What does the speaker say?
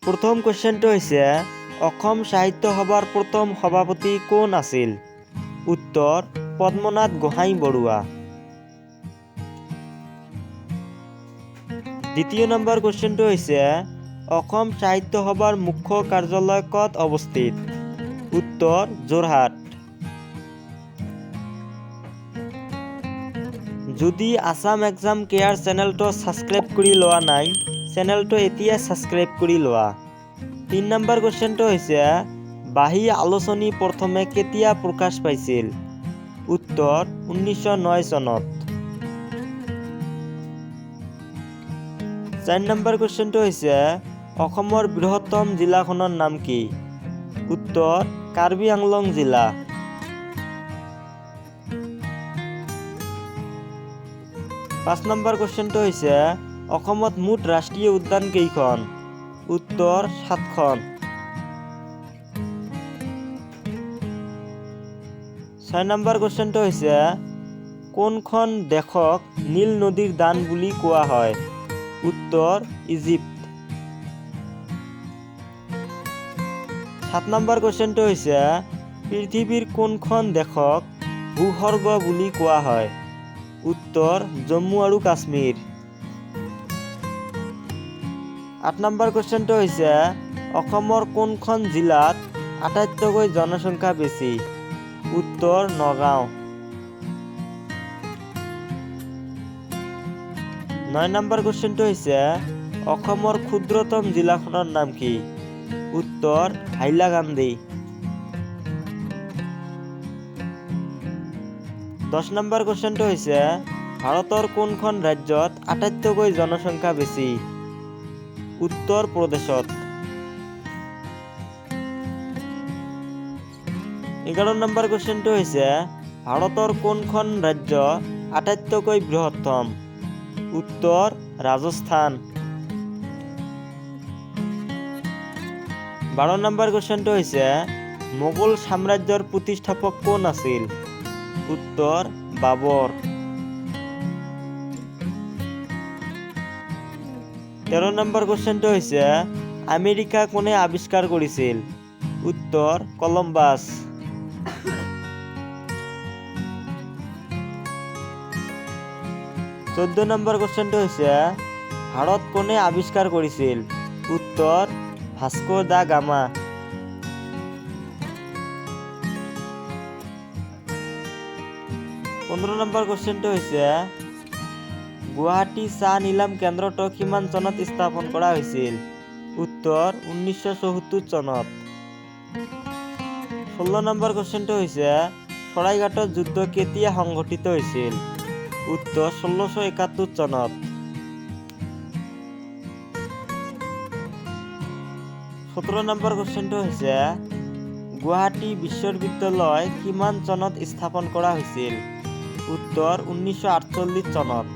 प्रथम क्वेश्चनটো হৈছে অসম সাহিত্য সভাৰ প্ৰথম সভাপতি কোন আছিল? উত্তৰ পদ্মনাথ গোহাঁই বৰুৱা। দ্বিতীয় নম্বৰ क्वेश्चनটো হৈছে অসম সাহিত্য সভাৰ মুখ্য কাৰ্যালয় ক'ত অৱস্থিত? উত্তৰ যোৰহাট। যদি আসাম এক্সাম কেয়াৰ চেনেলটো সাবস্ক্ৰাইব কৰি লোৱা নাই, চেনেলটো এতিয়া সাবস্ক্ৰাইব কৰি লোৱা। 3 নম্বৰ क्वेश्चनটো হৈছে বাহী আলোচনী প্ৰথমে কেতিয়া প্ৰকাশ পাইছিল? উত্তৰ 1909 চনত। 4 নম্বৰ क्वेश्चनটো হৈছে অসমৰ বৃহত্তম জিলাখনৰ নাম কি? উত্তৰ কাৰ্বি আংলং জিলা। 5 নম্বৰ क्वेश्चनটো হৈছে অসমত মুঠ ৰাষ্ট্ৰীয় উদ্যান কেইখন? উত্তৰ 7খন। 6 নম্বৰ क्वेश्चनটো হৈছে কোনখন দেশক নীল নদীৰ দান বুলি কোৱা হয়? উত্তৰ ইজিপ্ত। 7 নম্বৰ क्वेश्चनটো হৈছে পৃথিৱীৰ কোনখন দেশক ভূস্বৰ্গ বুলি কোৱা হয়? উত্তৰ জম্মু আৰু কাশ্মীৰ। 8 নম্বৰ क्वेश्चनটো হৈছে অসমৰ কোনখন জিলাত আটাইতকৈ জনসংখ্যা বেছি? উত্তৰ নগাঁও। 9 নম্বৰ क्वेश्चनটো হৈছে অসমৰ ক্ষুদ্ৰতম জিলাখনৰ নাম কি? উত্তৰ হাইলাকান্দি। 10 নম্বৰ क्वेश्चनটো হৈছে ভাৰতৰ কোনখন ৰাজ্যত আটাইতকৈ জনসংখ্যা বেছি? উত্তৰ প্ৰদেশত। 11 নম্বৰ क्वेश्चनটো হৈছে ভাৰতৰ কোনখন ৰাজ্য আটাইতকৈ বৃহত্তম? উত্তৰ ৰাজস্থান। 12 নম্বৰ क्वेश्चनটো হৈছে মোগল সাম্ৰাজ্যৰ প্ৰতিষ্ঠাপক কোন আছিল? উত্তৰ বাবৰ। 13 নম্বৰ क्वेश्चनটো হৈছে আমেৰিকা কোনে আৱিষ্কাৰ কৰিছিল? উত্তৰ কলম্বাছ। 14 নম্বৰ क्वेश्चनটো হৈছে ভাৰত কোনে আৱিষ্কাৰ কৰিছিল? উত্তৰ ভাস্কো দা গামা। 15 নম্বৰ क्वेश्चनটো হৈছে গুৱাহাটী চাহ নিলাম কেন্দ্ৰটো কিমান চনত স্থাপন কৰা হৈছিল? উত্তৰ 1974 চনত। 16 নম্বৰ क्वेश्चनটো হৈছে শৰাইঘাটৰ যুদ্ধ কেতিয়া সংঘটিত হৈছিল? উত্তৰ 1671 চনত। 17 নম্বৰ क्वेश्चनটো হৈছে গুৱাহাটী বিশ্ববিদ্যালয় কিমান চনত স্থাপন কৰা হৈছিল? উত্তৰ 1948 চনত।